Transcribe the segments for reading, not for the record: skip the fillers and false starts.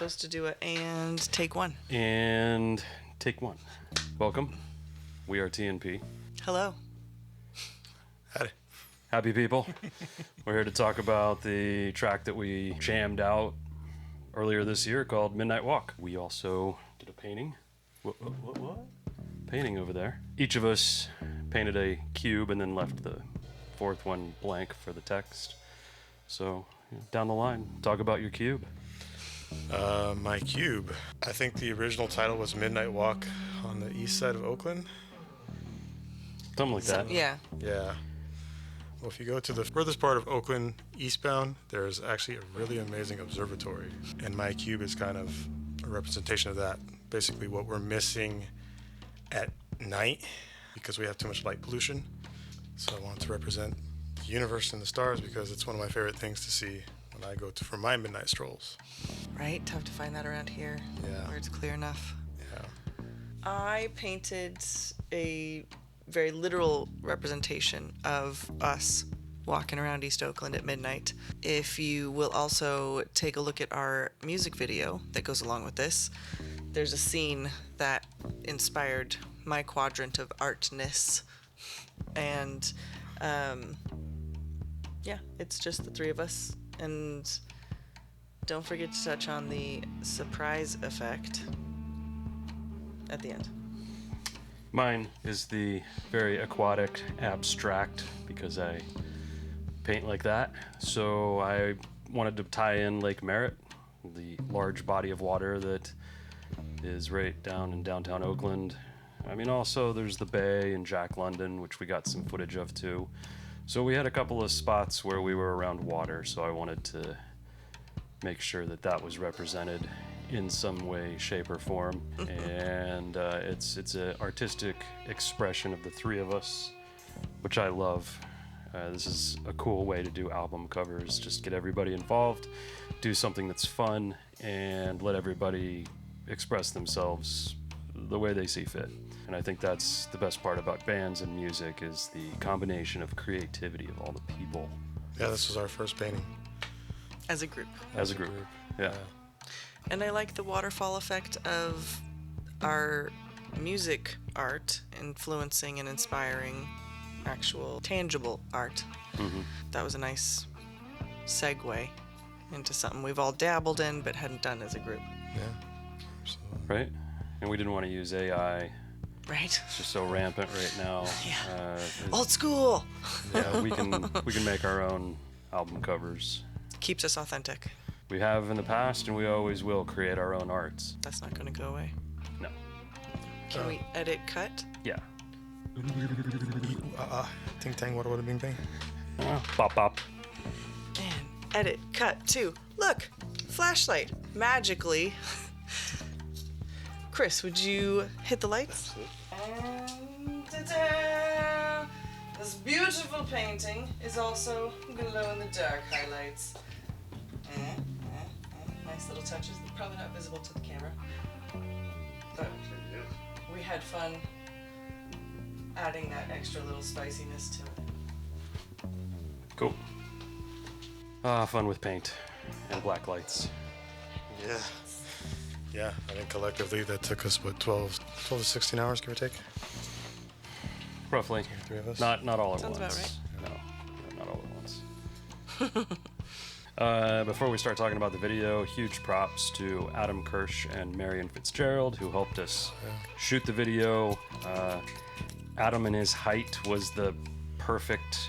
supposed to do it and take one. And take one. Welcome. We are TNP. Hello. Howdy. Happy people. We're here to talk about the track that we jammed out earlier this year called Midnight Walk. We also did a painting. What? Painting over there. Each of us painted a cube and then left the fourth one blank for the text. So, down the line, talk about your cube. My cube. I think the original title was Midnight Walk on the east side of Oakland. Something like that. Yeah. Yeah. Well, if you go to the furthest part of Oakland eastbound, there's actually a really amazing observatory. And my cube is kind of a representation of that. Basically what we're missing at night because we have too much light pollution. So I want to represent the universe and the stars because it's one of my favorite things to see when I go for my midnight strolls. Right? Tough to find that around here. Yeah. Where it's clear enough. Yeah. I painted a very literal representation of us walking around East Oakland at midnight. If you will also take a look at our music video that goes along with this, there's a scene that inspired my quadrant of artness. And yeah, it's just the three of us. And don't forget to touch on the surprise effect at the end. Mine is the very aquatic abstract because I paint like that. So I wanted to tie in Lake Merritt, the large body of water that is right down in downtown Oakland. I mean, also there's the bay in Jack London, which we got some footage of too. So we had a couple of spots where we were around water, so I wanted to make sure that that was represented in some way, shape, or form. And it's an artistic expression of the three of us, which I love. This is a cool way to do album covers. Just get everybody involved, do something that's fun, and let everybody express themselves the way they see fit. And I think that's the best part about bands and music is the combination of creativity of all the people. Yeah, this was our first painting. As a group. As a group. Yeah. And I like the waterfall effect of our music art influencing and inspiring actual tangible art. Mm-hmm. That was a nice segue into something we've all dabbled in but hadn't done as a group. Yeah. Absolutely. Right? And we didn't want to use AI. Right? It's just so rampant right now. Yeah. Old school! Yeah, we can make our own album covers. Keeps us authentic. We have in the past, and we always will create our own arts. That's not going to go away. No. Can we edit cut? Yeah. Ting tang, what a bing bang. Pop pop. And edit cut too. Look! Flashlight. Magically. Chris, would you hit the lights? And ta-da! This beautiful painting is also glow-in-the-dark highlights. Nice little touches. They're probably not visible to the camera. But we had fun adding that extra little spiciness to it. Cool. Fun with paint and black lights. Yeah. Yeah, I think collectively that took us, 12 to 16 hours, give or take? Roughly. Three of us? Not all at Sounds about once. No, not all at once. Before we start talking about the video, huge props to Adam Kirsch and Marian Fitzgerald who helped us shoot the video. Adam and his height was the perfect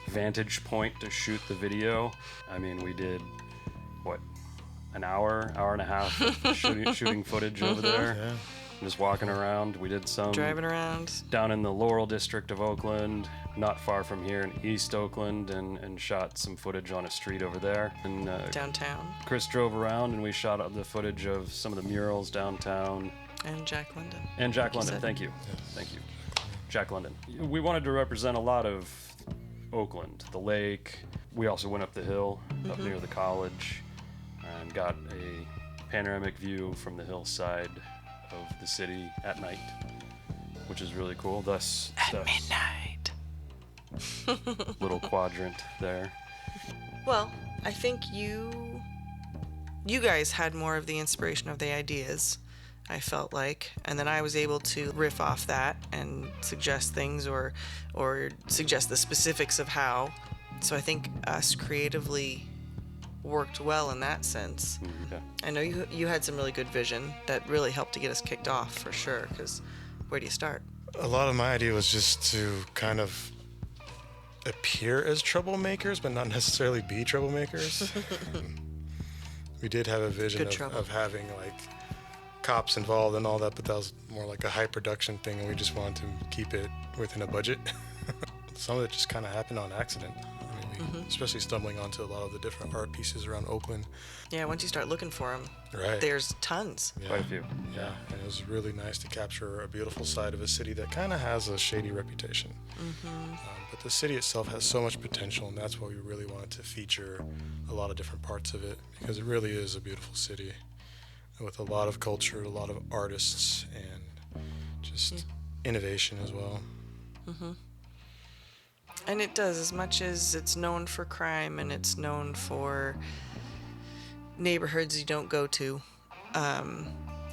vantage point to shoot the video. I mean, we did, an hour and a half of shooting footage over there. Yeah. Just walking around. We did some Driving around. down in the Laurel District of Oakland, not far from here in East Oakland, and shot some footage on a street over there. And Downtown. Chris drove around and we shot up the footage of some of the murals downtown. And Jack London. And Jack Like you London, said. thank you. Thank you. Jack London. We wanted to represent a lot of Oakland, the lake. We also went up the hill, up near the college, and got a panoramic view from the hillside of the city at night, which is really cool. Thus, Midnight. little quadrant there. Well, I think you you guys had more of the inspiration of the ideas, I felt like, and then I was able to riff off that and suggest things or suggest the specifics of how. So I think us creatively worked well in that sense. Yeah. I know you had some really good vision that really helped to get us kicked off for sure, because where do you start? A lot of my idea was just to kind of appear as troublemakers, but not necessarily be troublemakers. We did have a vision of having like cops involved and all that, but that was more like a high production thing, and we just wanted to keep it within a budget. Some of it just kind of happened on accident. I mean, especially stumbling onto a lot of the different art pieces around Oakland. Yeah, once you start looking for them, Right. there's tons. Yeah. Quite a few. Yeah, and it was really nice to capture a beautiful side of a city that kind of has a shady reputation. But the city itself has so much potential, and that's why we really wanted to feature a lot of different parts of it, because it really is a beautiful city with a lot of culture, a lot of artists, and just innovation as well. And it does, as much as it's known for crime and it's known for neighborhoods you don't go to,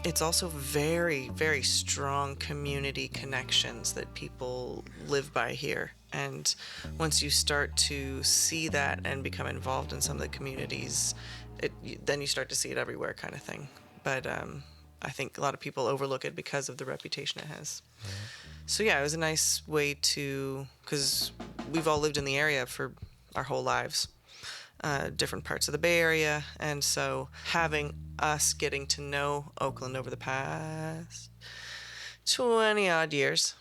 it's also very, very strong community connections that people live by here. And once you start to see that and become involved in some of the communities, then you start to see it everywhere, kind of thing. But I think a lot of people overlook it because of the reputation it has. So yeah, it was a nice way to, because we've all lived in the area for our whole lives, different parts of the Bay Area, and so having us getting to know Oakland over the past 20 odd years,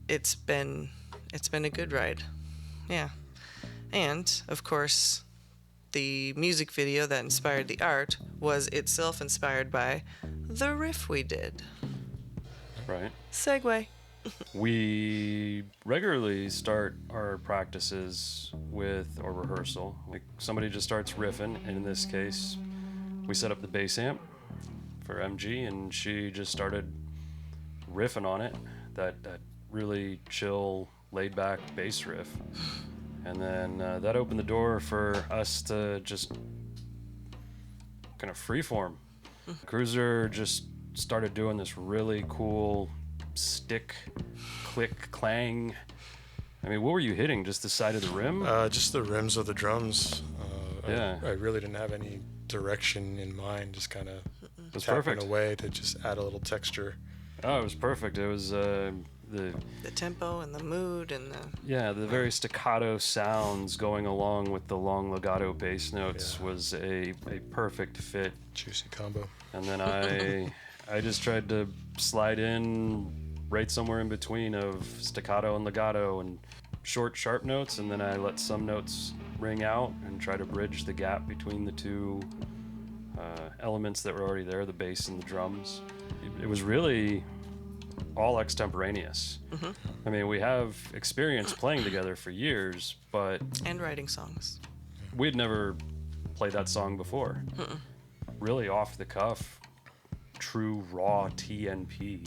it's been a good ride. Yeah. And of course, the music video that inspired the art was itself inspired by the riff we did. Right. Segue. We regularly start our practices with a rehearsal. Like somebody just starts riffing, and in this case, we set up the bass amp for MG, and she just started riffing on it. That really chill, laid-back bass riff, and then that opened the door for us to just kind of freeform. CRUIZeR just started doing this really cool stick click clang. I mean, what were you hitting? Just the side of the rim? Just the rims of the drums. Yeah. I really didn't have any direction in mind, just kind of was tapping perfect. away to just add a little texture. Oh, it was perfect. It was the tempo and the mood and the very staccato sounds going along with the long legato bass notes was a perfect fit. Juicy combo. And then I just tried to slide in right somewhere in between of staccato and legato and short, sharp notes, and then I let some notes ring out and try to bridge the gap between the two elements that were already there, the bass and the drums. It was really all extemporaneous. I mean, we have experience playing together for years, but... And writing songs. We'd never played that song before. Really off the cuff, true raw TNP.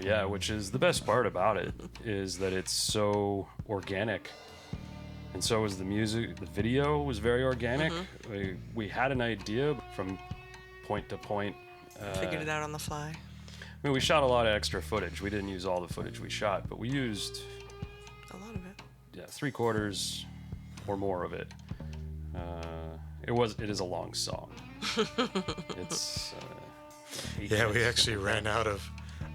Yeah, which is the best part about it, is that it's so organic. And so was the music. The video was very organic. We had an idea from point to point. Figured it out on the fly. I mean, we shot a lot of extra footage. We didn't use all the footage we shot, but we used... A lot of it. Yeah, 3/4 or more of it. It is a long song. It's... Yeah, we actually ran out of...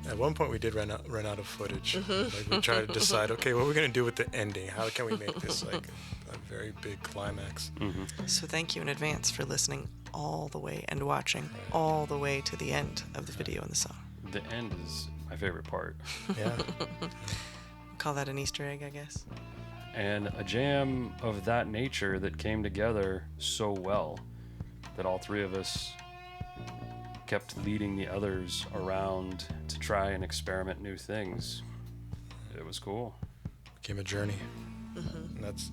At one point, we did run out of footage. Like, we tried to decide, okay, what are we going to do with the ending? How can we make this like a very big climax? So thank you in advance for listening all the way and watching all the way to the end of the video and the song. The end is my favorite part. Yeah. Call that an Easter egg, I guess. And a jam of that nature that came together so well that all three of us kept leading the others around to try and experiment new things. It was cool. Became a journey. And that's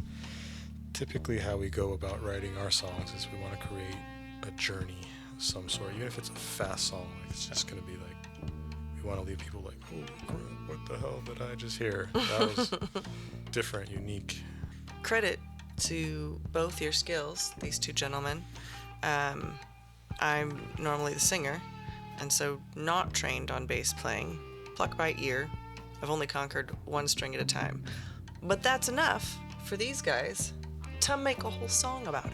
typically how we go about writing our songs, is we want to create a journey of some sort. Even if it's a fast song, like, it's just going to be like, we want to leave people like, holy crap, what the hell did I just hear? That was different, unique. Credit to both your skills, these two gentlemen. I'm normally the singer, and so not trained on bass playing, pluck by ear. I've only conquered one string at a time. But that's enough for these guys to make a whole song about it.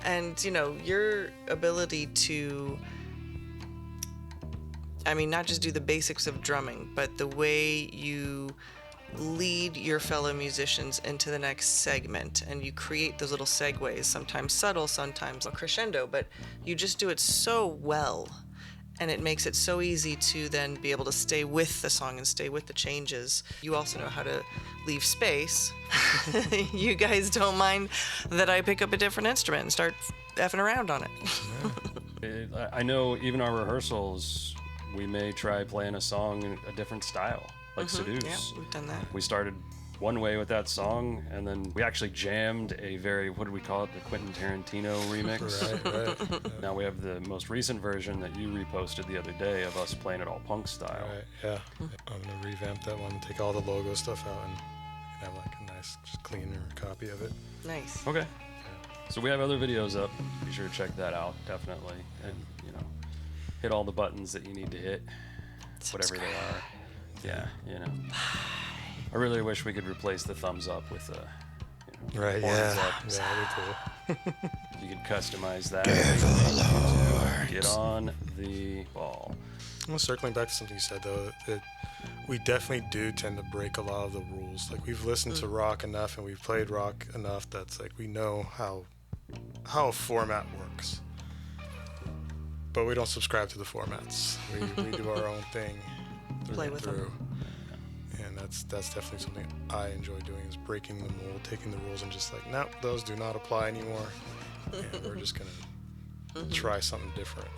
And, you know, your ability to, I mean, not just do the basics of drumming, but the way you lead your fellow musicians into the next segment, and you create those little segues, sometimes subtle, sometimes a crescendo, but you just do it so well, and it makes it so easy to then be able to stay with the song and stay with the changes. You also know how to leave space. You guys don't mind that I pick up a different instrument and start effing around on it. I know even our rehearsals, we may try playing a song in a different style, like Seduce. Yeah, we've done that. We started one way with that song, and then we actually jammed a very, what did we call it, the Quentin Tarantino remix. Right. Now we have the most recent version that you reposted the other day of us playing it all punk style. Right, yeah. I'm gonna revamp that one, take all the logo stuff out, and have like a nice, just cleaner copy of it. Nice. Okay. So we have other videos up. Be sure to check that out, definitely. And, you know, hit all the buttons that you need to hit, whatever they are. Yeah, you know. I really wish we could replace the thumbs up with a, you know, Right, horns yeah. up. Yeah, me too. You could customize that. Get on the ball. Well, circling back to something you said, though, we definitely do tend to break a lot of the rules. Like, we've listened to rock enough and we've played rock enough that's like we know how a format works. But we don't subscribe to the formats. We do our own thing Play with them. And that's definitely something I enjoy doing, is breaking the mold, taking the rules and just like, nope, those do not apply anymore. And we're just going to try something different.